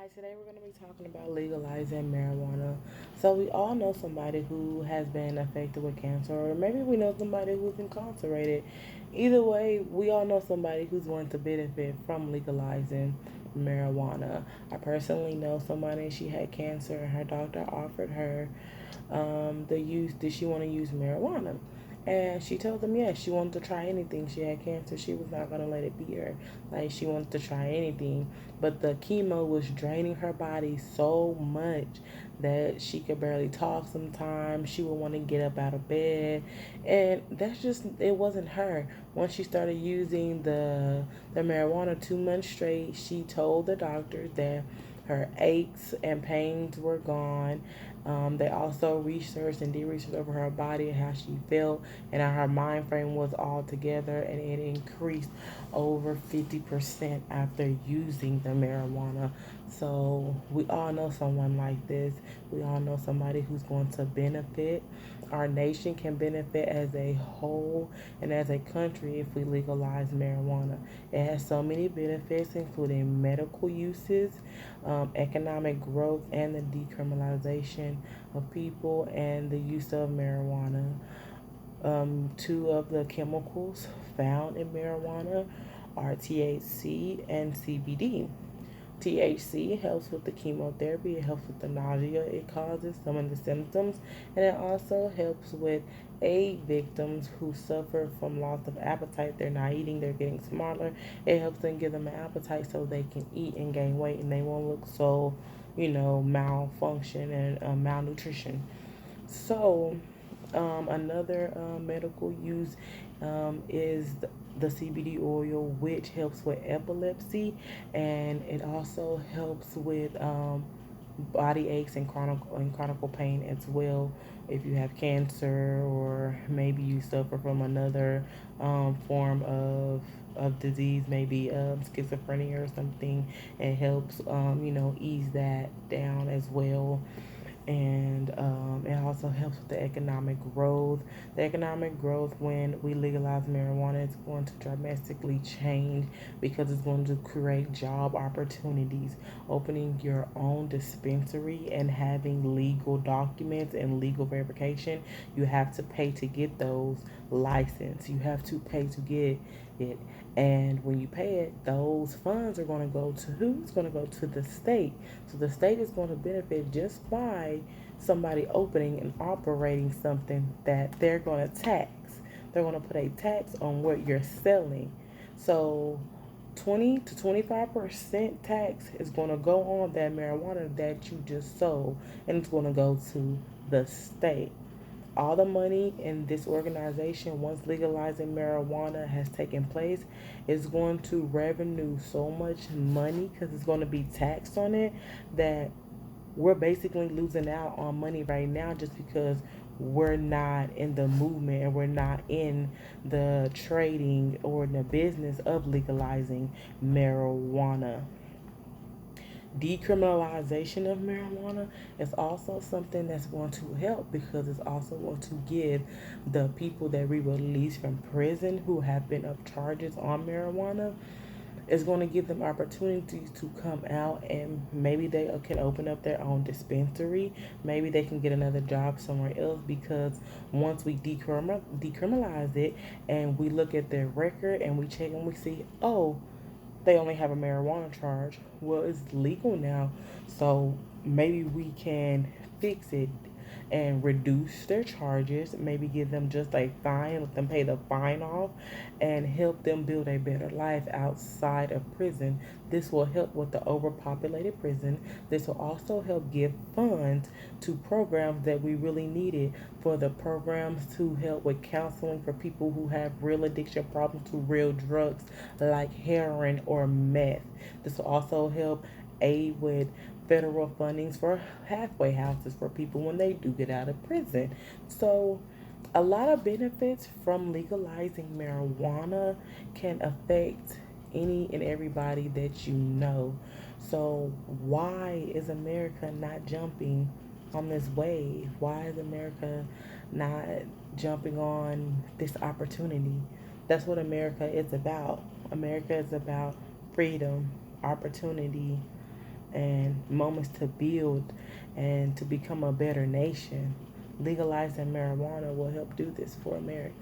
Hi, today we're going to be talking about legalizing marijuana. So, we all know somebody who has been affected with cancer, or maybe we know somebody who's incarcerated. Either way, we all know somebody who's going to benefit from legalizing marijuana. I personally know somebody, she had cancer, and her doctor offered her the use, did she want to use marijuana? And she told them yes, she wanted to try anything. She had cancer. She was not gonna let it beat her. Like she wanted to try anything. But the chemo was draining her body so much that she could barely talk sometimes. She would want to get up out of bed. And that's just it wasn't her. Once she started using the marijuana 2 months straight, she told the doctor that her aches and pains were gone. They also researched and did research over her body and how she felt and how her mind frame was all together, and it increased over 50% after using the marijuana. So we all know someone like this. We all know somebody who's going to benefit. Our nation can benefit as a whole and as a country if we legalize marijuana. It has so many benefits, including medical uses, economic growth, and the decriminalization of people and the use of marijuana. Two of the chemicals found in marijuana are THC and CBD. THC helps with the chemotherapy, it helps with the nausea it causes, some of the symptoms, and it also helps with AIDS victims who suffer from loss of appetite. They're not eating, they're getting smaller. It helps them give them an appetite so they can eat and gain weight and they won't look so, malfunction and malnutrition. So, another medical use is the CBD oil, which helps with epilepsy, and it also helps with body aches and chronic pain as well. If you have cancer or maybe you suffer from another form of disease, maybe schizophrenia or something, it helps ease that down as well. And it also helps with the economic growth. The economic growth when we legalize marijuana is going to dramatically change because it's going to create job opportunities. Opening your own dispensary and having legal documents and legal verification, you have to pay to get those license. You have to pay to get it. And when you pay it, those funds are going to go to who? It's going to go to the state. So the state is going to benefit just by somebody opening and operating something that they're going to tax. They're going to put a tax on what you're selling. So 20 to 25% tax is going to go on that marijuana that you just sold, and it's going to go to the state. All the money in this organization, once legalizing marijuana has taken place, is going to revenue so much money because it's going to be taxed on it that we're basically losing out on money right now just because we're not in the movement and we're not in the trading or in the business of legalizing marijuana. Decriminalization of marijuana is also something that's going to help because it's also going to give the people that we release from prison who have been up charges on marijuana, is going to give them opportunities to come out and maybe they can open up their own dispensary. Maybe they can get another job somewhere else because once we decriminalize it and we look at their record and we check and we see, oh, they only have a marijuana charge. Well, it's legal now, so maybe we can fix it and reduce their charges. Maybe give them just a fine, let them pay the fine off, and help them build a better life outside of prison. This will help with the overpopulated prison. This will also help give funds to programs that we really needed, for the programs to help with counseling for people who have real addiction problems to real drugs like heroin or meth. This will also help aid with federal fundings for halfway houses for people when they do get out of prison. So, a lot of benefits from legalizing marijuana can affect any and everybody that you know. So, why is America not jumping on this wave? Why is America not jumping on this opportunity? That's what America is about. America is about freedom, opportunity, and moments to build and to become a better nation. Legalizing marijuana will help do this for America.